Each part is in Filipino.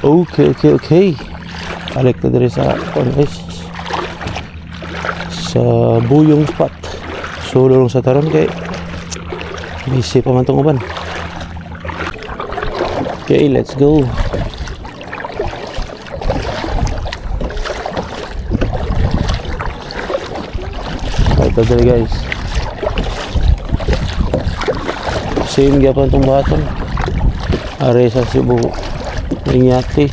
Okay. Balik na diri sa guys, sa buyong spot. Solo lang sa taron kay busy pa man tong uban. Okay, let's go. Ito dali guys, same gapon tong baton are sa Cebu Inyati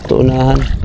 tuunahan.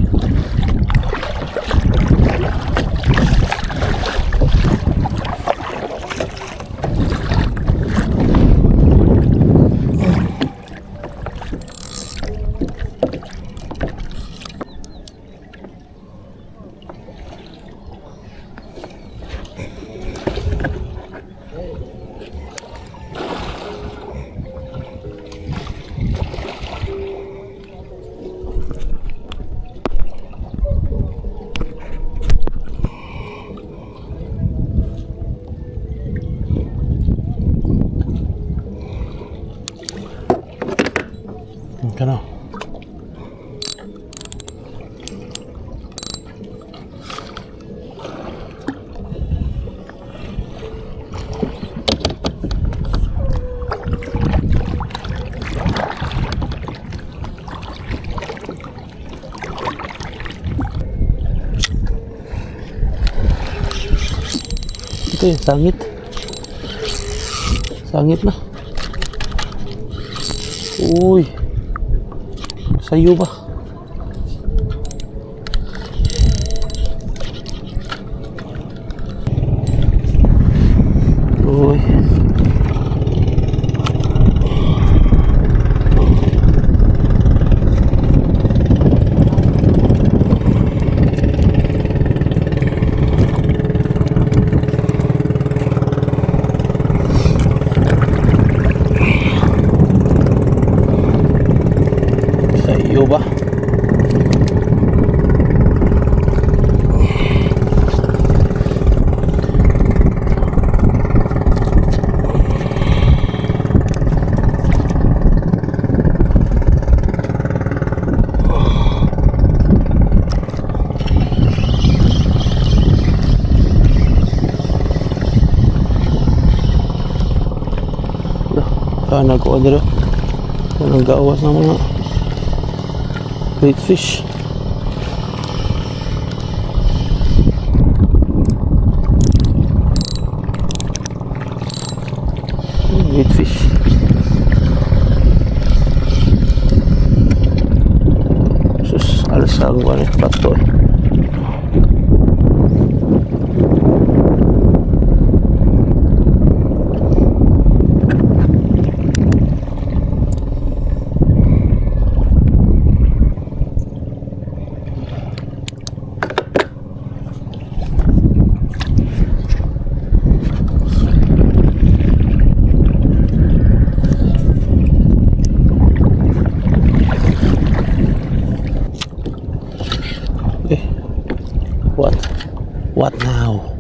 Kano? Ito yung sangit. Sangit na. Uy. Sayo ba? Uy. Sayo ba? Nag-order walang gawas ng mga great fish. Great fish. Sus, alas ang wala pato eh. What now?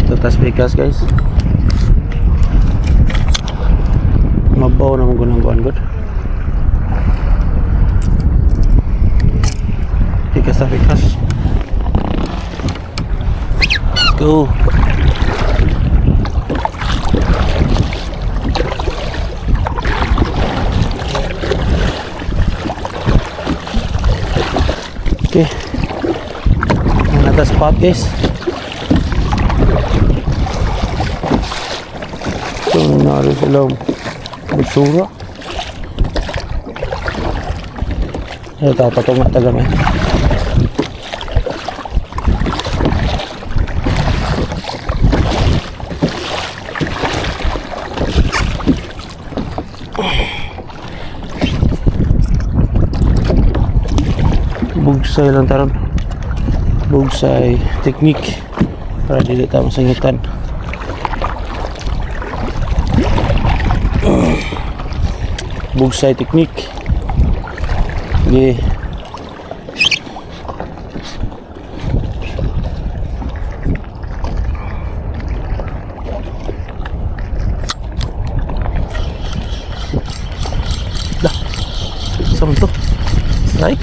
Tatas bigas guys. Mabaw na mong gunang good. Pikas na pikas. Let's go. Okay. Ang atas spot guys. So nangyari silang magsura. Ay tapatunga taga may. Bugsay lang taron. Bugsay technique para dili ta masangitan. Bugsay technique. Okay. Dah. Sama tu. Strike.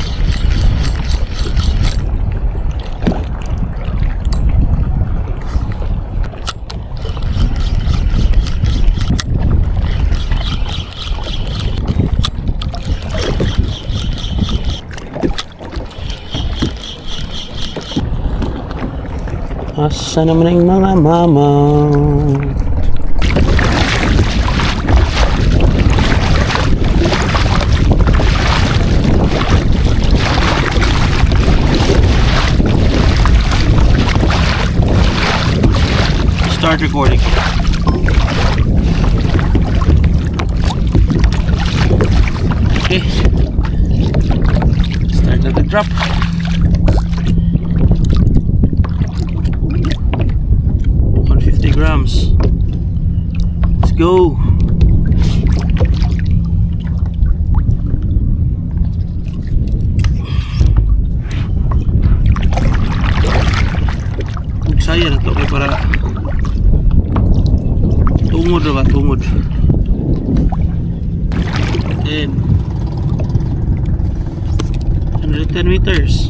Asa naman ang mga mama? Start recording. Okay. Start at the drop. Grams. Let's go. Saya na to kay para tungod ba tungod. And 110 meters.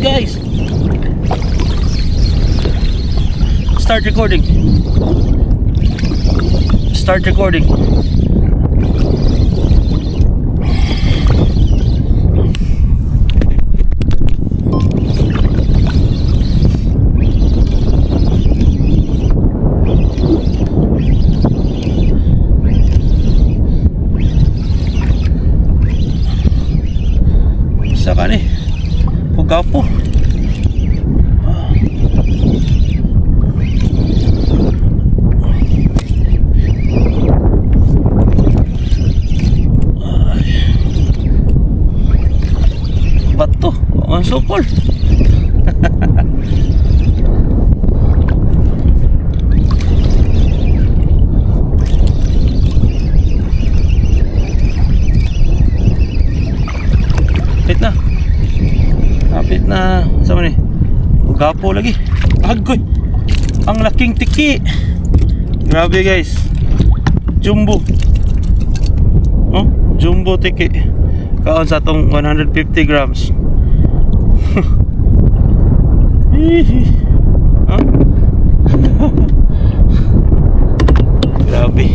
Guys, start recording. Start recording. Saka ni Pugapo. Bato, ang sukol. Kapit na. Sama ni gapo lagi. Agoy, ang laking tiki. Grabe guys, jumbo. Oh, jumbo tiki. Kaon sa tong 150 grams. Huh? Grabe.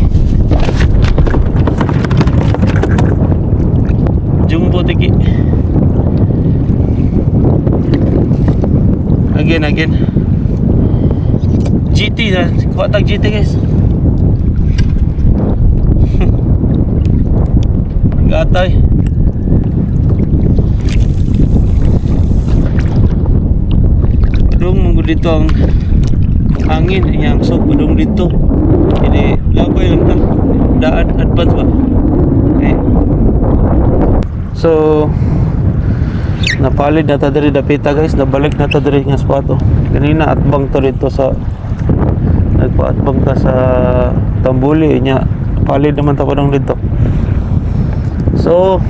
Jumbo tiki. Again GT na, kuha tag GT guys. gatay. Padung munggo dito ang hangin yang so padung dito. Ini labay lang ta. Daan advance ba? Okay. So napalid na ta diri dapita guys, nabalik na ta diri nga spot. Kanina atbang to dito sa nagpaatbang ta sa Tambuli nya, palid naman ta padung dito. So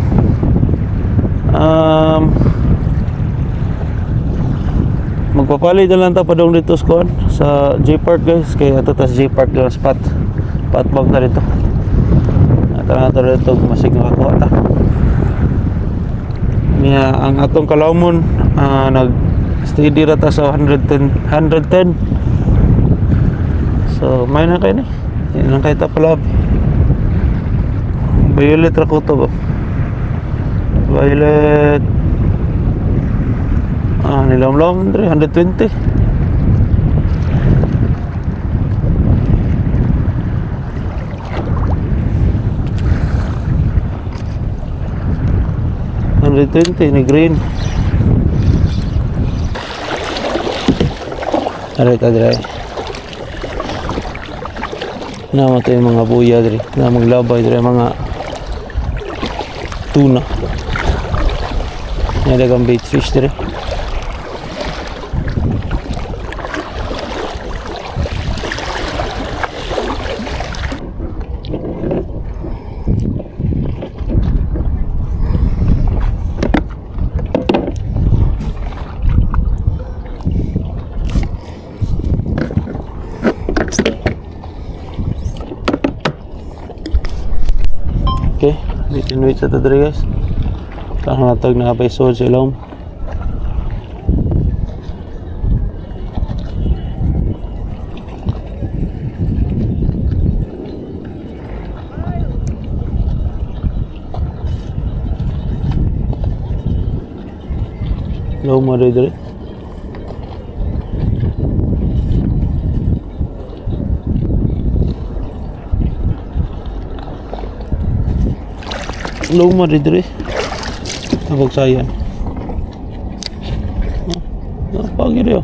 magpapalit na lang ta padung dito sa J-Park guys, kaya ito tas J-Park na spot patbang ta dito at nga dito masig nakakuha ta niya. Ang atong kalawmon nag steady rata sa 110. So may na kayo ni yan lang kayo tapalab violet ra ko to ba, violet nilam-lam 120. Ni green. Aray kadray. Nama to yung mga buya diri. Na maglabay diri mga tuna. May dagang bait fish diri. Okay, wait sa tadri guys. Kang natag na kapay sod sa ilong. Low mo diri. Luma diri abog sayan pagi dia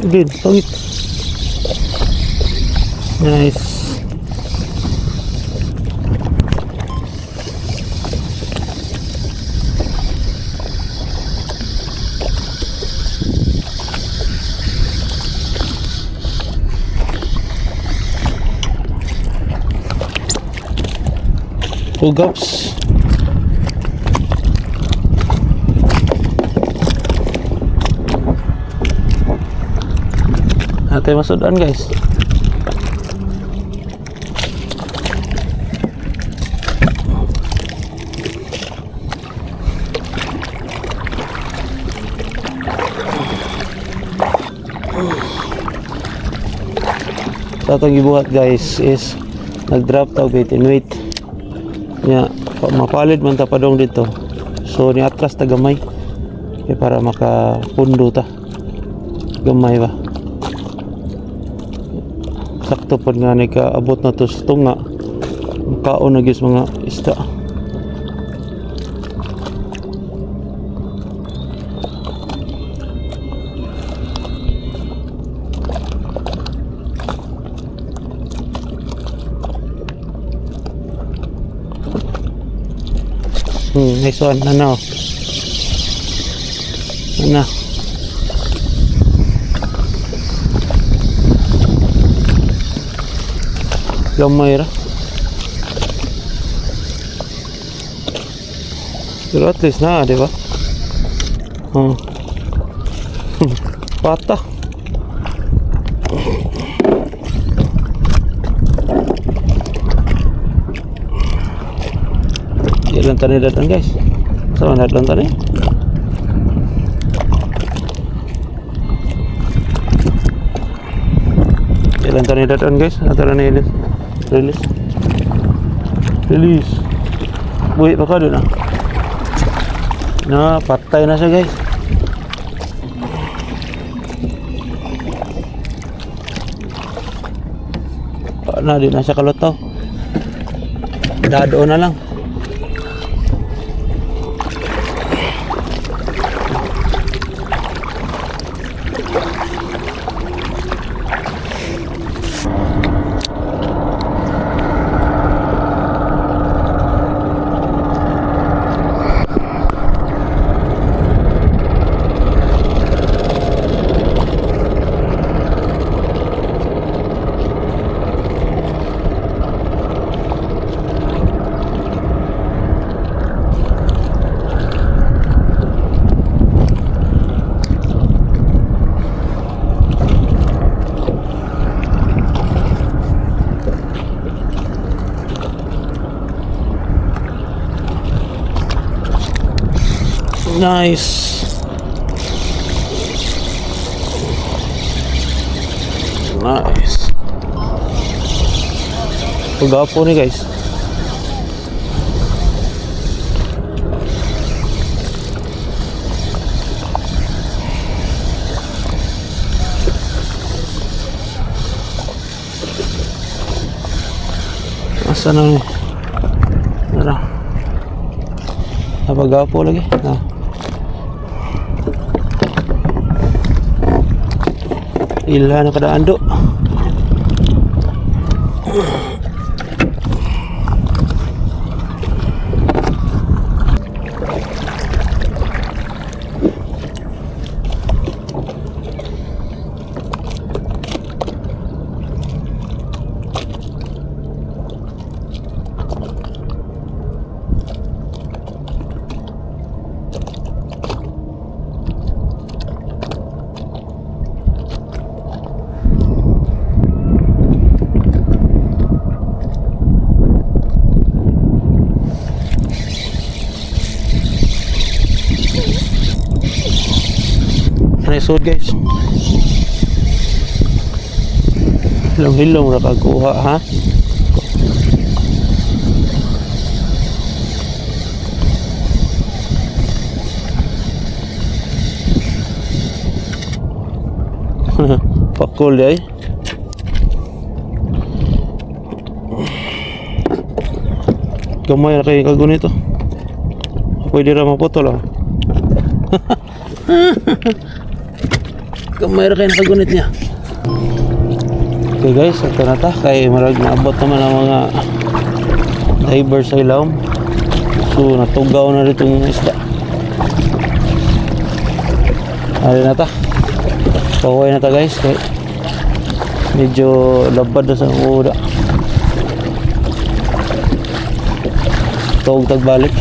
Good, pangit. Nice. Ugaps. Natin masudan guys. Sa atong gibuhat guys is nag-drop tag bait in weight. Nya mapalit man ta padong dito. So ni atras ta gamay. Para makapundo ta. Gamay ba. sakto po nga ni kaabot na to sa tunga. Kaon na guys mga isda. Nice one. Ano? Gamay ra. Pero at least na, di ba? Pata. Ilan tani datan guys? Sama datan tani? Ilan tani datan guys? Atara na ilis. Release. Buhay pa ka doon patay na siya guys. Di na siya kalutaw. Dado na lang. Nice. Pagapo ni guys. Asa na ni? Napagapo lagi. Ila na kadaan do. Naisod guys. Hilong-hilong na pagkuha ha. Pakul ay. Gamay na kayo kagunito. Pwede ra maputol ah. Gamay ra kayo nakagunit niya. Okay guys, ito na ta. Kaya marag naabot naman ang mga diver sa ilawom. So natugaw na rito yung isda. Ari na ta. Paway na ta guys. Kaya medyo labad na sa uda. Tawag tagbalik.